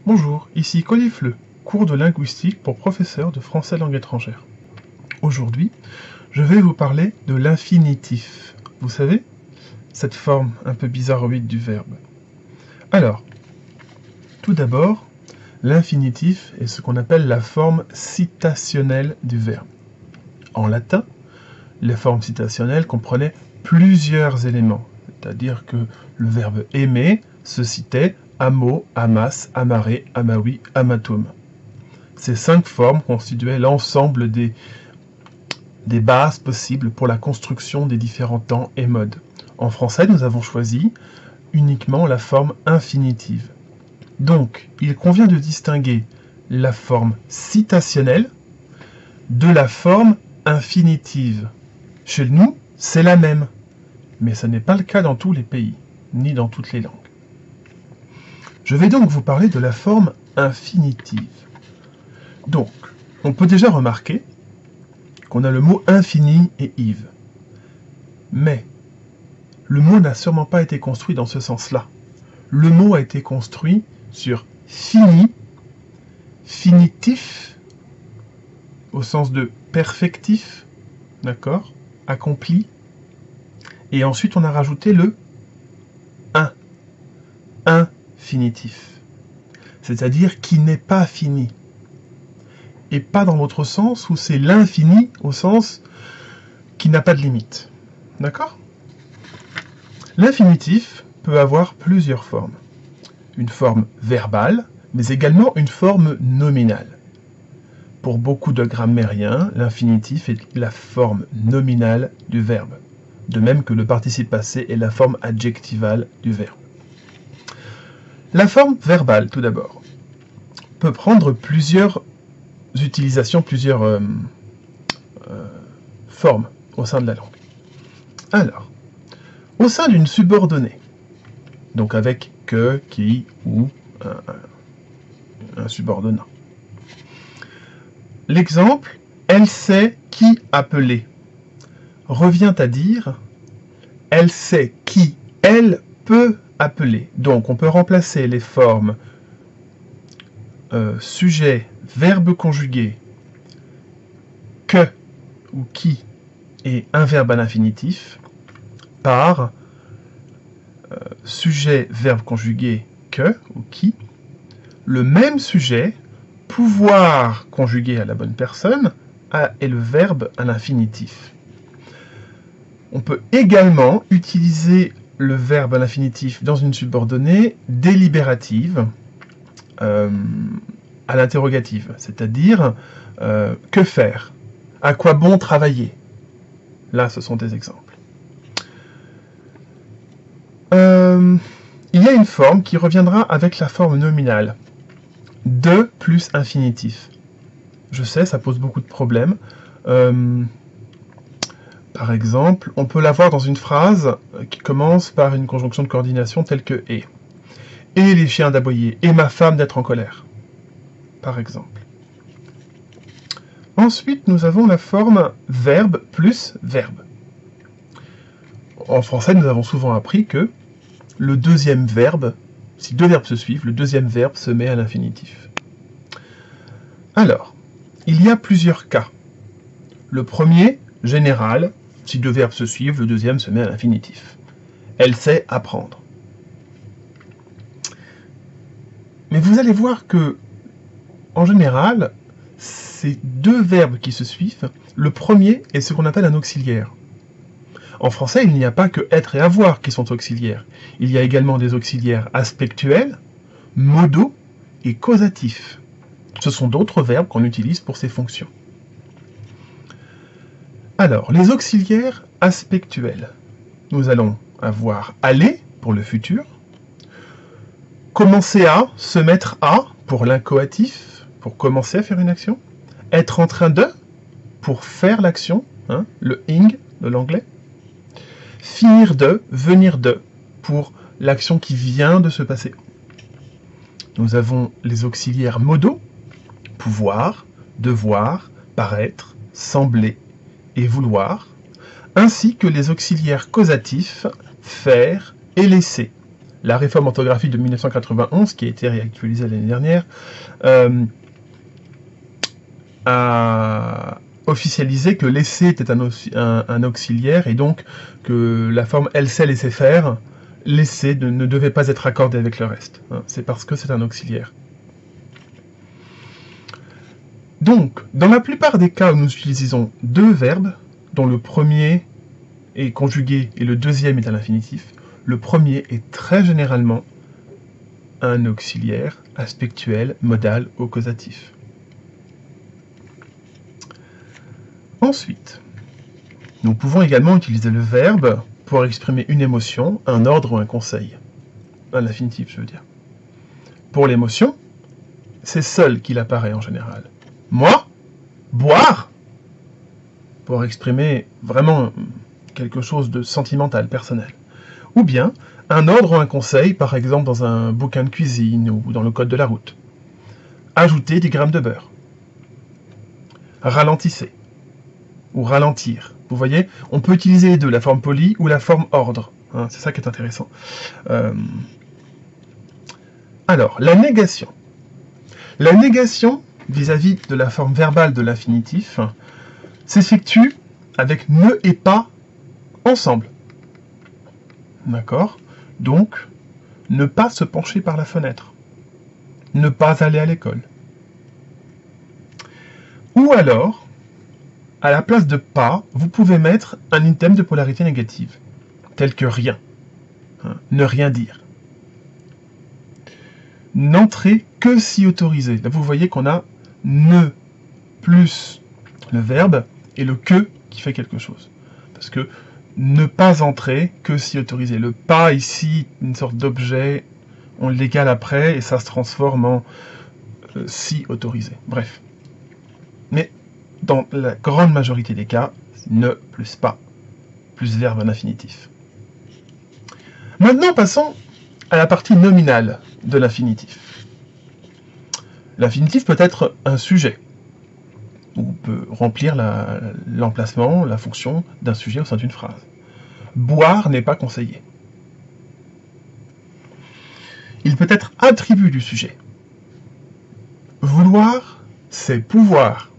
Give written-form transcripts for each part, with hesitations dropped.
Bonjour, ici Colifleux, cours de linguistique pour professeurs de français langue étrangère. Aujourd'hui, je vais vous parler de l'infinitif. Vous savez, cette forme un peu bizarroïde du verbe. Alors, tout d'abord, l'infinitif est ce qu'on appelle la forme citationnelle du verbe. En latin, les formes citationnelles comprenaient plusieurs éléments, c'est-à-dire que le verbe aimer se citait amo, amas, amare, amawi, amatum. Ces 5 formes constituaient l'ensemble des bases possibles pour la construction des différents temps et modes. En français, nous avons choisi uniquement la forme infinitive. Donc, il convient de distinguer la forme citationnelle de la forme infinitive. Chez nous, c'est la même, mais ce n'est pas le cas dans tous les pays, ni dans toutes les langues. Je vais donc vous parler de la forme infinitive. Donc, on peut déjà remarquer qu'on a le mot infini et ive. Mais, le mot n'a sûrement pas été construit dans ce sens-là. Le mot a été construit sur fini, finitif, au sens de perfectif, d'accord, accompli, et ensuite on a rajouté le infinitif, c'est-à-dire qui n'est pas fini, et pas dans l'autre sens où c'est l'infini au sens qui n'a pas de limite, d'accord? L'infinitif peut avoir plusieurs formes, une forme verbale, mais également une forme nominale. Pour beaucoup de grammairiens, l'infinitif est la forme nominale du verbe, de même que le participe passé est la forme adjectivale du verbe. La forme verbale, tout d'abord, peut prendre plusieurs utilisations, plusieurs formes au sein de la langue. Alors, au sein d'une subordonnée, donc avec que, qui, ou, un subordonnat. L'exemple « elle sait qui appeler » revient à dire « elle sait qui elle peut appeler ». Donc on peut remplacer les formes sujet, verbe conjugué, que ou qui et un verbe à l'infinitif par sujet, verbe conjugué, que ou qui, le même sujet, pouvoir conjugué à la bonne personne, et le verbe à l'infinitif. On peut également utiliser le verbe à l'infinitif dans une subordonnée délibérative à l'interrogative, c'est-à-dire que faire, à quoi bon travailler. Là, ce sont des exemples. Il y a une forme qui reviendra avec la forme nominale. De plus infinitif. Je sais, ça pose beaucoup de problèmes. Par exemple, on peut l'avoir dans une phrase qui commence par une conjonction de coordination telle que « et ». Et les chiens d'aboyer, et ma femme d'être en colère. Par exemple. Ensuite, nous avons la forme verbe plus verbe. En français, nous avons souvent appris que le deuxième verbe, si deux verbes se suivent, le deuxième verbe se met à l'infinitif. Alors, il y a plusieurs cas. Le premier, général, si deux verbes se suivent, le deuxième se met à l'infinitif. Elle sait apprendre. Mais vous allez voir que, en général, ces deux verbes qui se suivent, le premier est ce qu'on appelle un auxiliaire. En français, il n'y a pas que être et avoir qui sont auxiliaires. Il y a également des auxiliaires aspectuels, modaux et causatifs. Ce sont d'autres verbes qu'on utilise pour ces fonctions. Alors, les auxiliaires aspectuels. Nous allons avoir aller pour le futur, commencer à, se mettre à pour l'incoatif, pour commencer à faire une action, être en train de pour faire l'action, hein, le ing de l'anglais, finir de, venir de pour l'action qui vient de se passer. Nous avons les auxiliaires modaux, pouvoir, devoir, paraître, sembler et vouloir, ainsi que les auxiliaires causatifs, faire et laisser, la réforme orthographique de 1991, qui a été réactualisée l'année dernière, a officialisé que laisser était un auxiliaire, et donc que la forme elle sait laisser faire, laisser ne devait pas être accordée avec le reste. C'est parce que c'est un auxiliaire. Donc, dans la plupart des cas où nous utilisons deux verbes, dont le premier est conjugué et le deuxième est à l'infinitif, le premier est très généralement un auxiliaire aspectuel, modal ou causatif. Ensuite, nous pouvons également utiliser le verbe pour exprimer une émotion, un ordre ou un conseil. À l'infinitif, je veux dire. Pour l'émotion, c'est seul qu'il apparaît en général. Moi, boire, pour exprimer vraiment quelque chose de sentimental, personnel. Ou bien, un ordre ou un conseil, par exemple dans un bouquin de cuisine ou dans le code de la route. Ajoutez 10 grammes de beurre. Ralentissez. Ou ralentir. Vous voyez, on peut utiliser les deux, la forme polie ou la forme ordre. Hein, c'est ça qui est intéressant. Alors, la négation. La négation, vis-à-vis de la forme verbale de l'infinitif, s'effectue avec ne et pas ensemble. D'accord? Donc, ne pas se pencher par la fenêtre. Ne pas aller à l'école. Ou alors, à la place de pas, vous pouvez mettre un item de polarité négative, tel que rien. Ne rien dire. N'entrer que si autorisé. Là, vous voyez qu'on a ne plus le verbe et le que qui fait quelque chose. Parce que ne pas entrer que si autorisé. Le pas ici, une sorte d'objet, on l'égale après et ça se transforme en si autorisé. Bref. Mais dans la grande majorité des cas, ne plus pas, plus verbe à l'infinitif. Maintenant, passons à la partie nominale de l'infinitif. L'infinitif peut être un sujet, ou peut remplir l'emplacement, la fonction d'un sujet au sein d'une phrase. Boire n'est pas conseillé. Il peut être attribut du sujet. Vouloir, c'est pouvoir.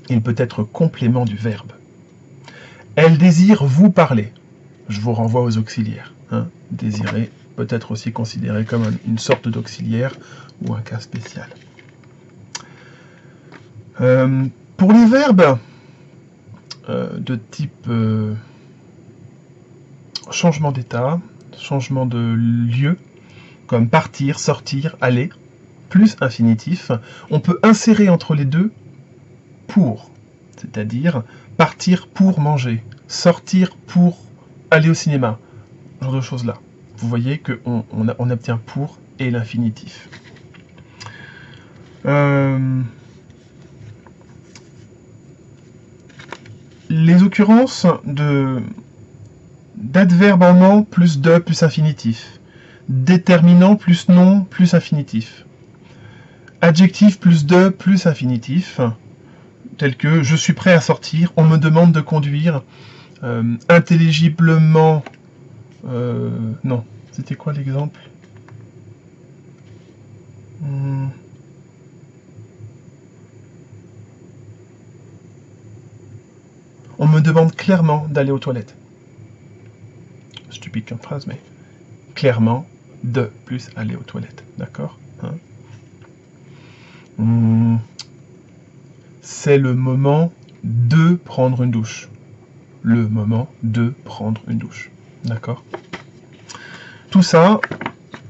Il peut être complément du verbe. Elle désire vous parler. Je vous renvoie aux auxiliaires. Hein. Désirer peut être aussi considéré comme une sorte d'auxiliaire ou un cas spécial. Pour les verbes de type changement d'état, changement de lieu, comme partir, sortir, aller, plus infinitif, on peut insérer entre les deux pour, c'est-à-dire partir pour manger, sortir pour aller au cinéma, ce genre de choses-là. Vous voyez qu'on obtient pour et l'infinitif. Les occurrences d'adverbe en nom plus de plus infinitif, déterminant plus nom plus infinitif, adjectif plus de plus infinitif, tel que je suis prêt à sortir, on me demande de conduire, intelligiblement, non, c'était quoi l'exemple? On me demande clairement d'aller aux toilettes. Stupide comme phrase, mais clairement, de plus aller aux toilettes. D'accord, hein? C'est le moment de prendre une douche. Le moment de prendre une douche. D'accord? Tout ça,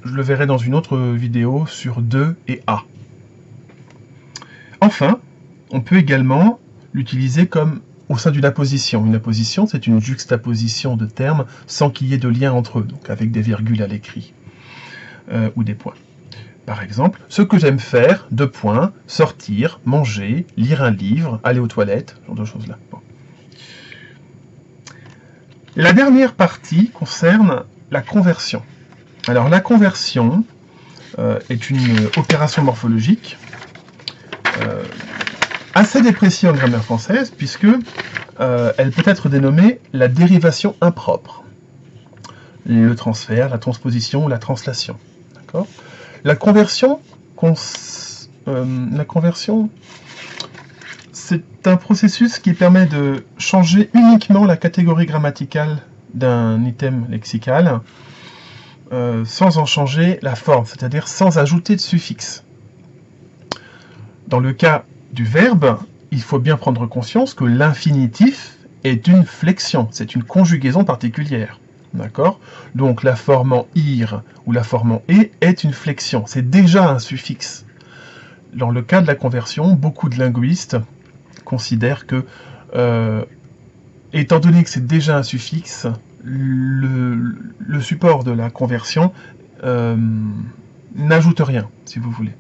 je le verrai dans une autre vidéo sur de et à. Enfin, on peut également l'utiliser comme au sein d'une apposition. Une apposition, c'est une juxtaposition de termes sans qu'il y ait de lien entre eux, donc avec des virgules à l'écrit, ou des points. Par exemple, ce que j'aime faire, 2 points, sortir, manger, lire un livre, aller aux toilettes, ce genre de choses-là. Bon. La dernière partie concerne la conversion. Alors la conversion est une opération morphologique assez dépréciée en grammaire française, puisque elle peut être dénommée la dérivation impropre. le transfert, la transposition, la translation. D'accord ? La conversion, c'est un processus qui permet de changer uniquement la catégorie grammaticale d'un item lexical sans en changer la forme, c'est-à-dire sans ajouter de suffixe. Dans le cas du verbe, il faut bien prendre conscience que l'infinitif est une flexion, c'est une conjugaison particulière. D'accord ? Donc la forme en ir ou la forme en e est une flexion, c'est déjà un suffixe. Dans le cas de la conversion, beaucoup de linguistes considèrent que, étant donné que c'est déjà un suffixe, le support de la conversion n'ajoute rien, si vous voulez.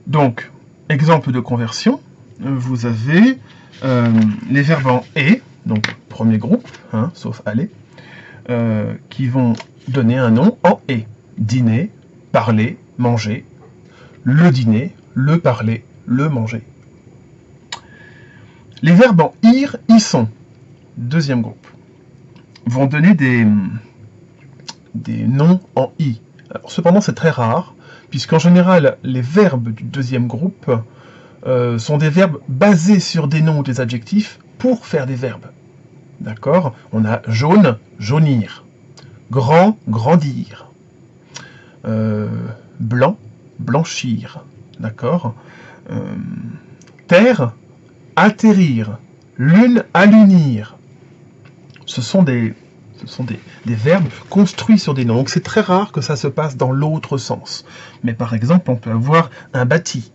Donc, exemple de conversion, vous avez les verbes en « et », donc premier groupe, hein, sauf « aller », qui vont donner un nom en « et ». Dîner, parler, manger, le dîner, le parler, le manger. Les verbes en « ir », « y sont », deuxième groupe, vont donner des noms en « i ». Alors, cependant, c'est très rare, puisqu'en général, les verbes du deuxième groupe sont des verbes basés sur des noms ou des adjectifs pour faire des verbes. D'accord ? On a jaune, jaunir, grand, grandir, blanc, blanchir, d'accord ? Terre, atterrir, lune, allunir. Ce sont des verbes construits sur des noms. Donc c'est très rare que ça se passe dans l'autre sens. Mais par exemple, on peut avoir un bâti,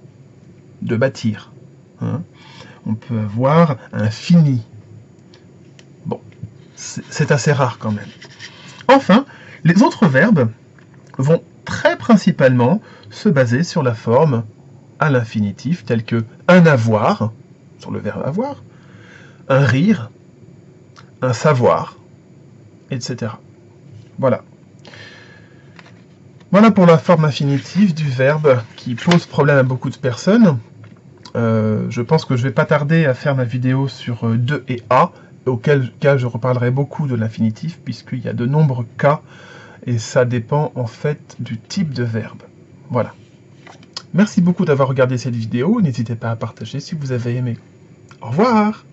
de bâtir. Hein. On peut avoir un fini. Bon, c'est assez rare quand même. Enfin, les autres verbes vont très principalement se baser sur la forme à l'infinitif, telle que un avoir, sur le verbe avoir, un rire, un savoir, etc. Voilà. Voilà pour la forme infinitive du verbe qui pose problème à beaucoup de personnes. Je pense que je ne vais pas tarder à faire ma vidéo sur de et à, auquel cas je reparlerai beaucoup de l'infinitif, puisqu'il y a de nombreux cas, et ça dépend en fait du type de verbe. Voilà. Merci beaucoup d'avoir regardé cette vidéo, n'hésitez pas à partager si vous avez aimé. Au revoir!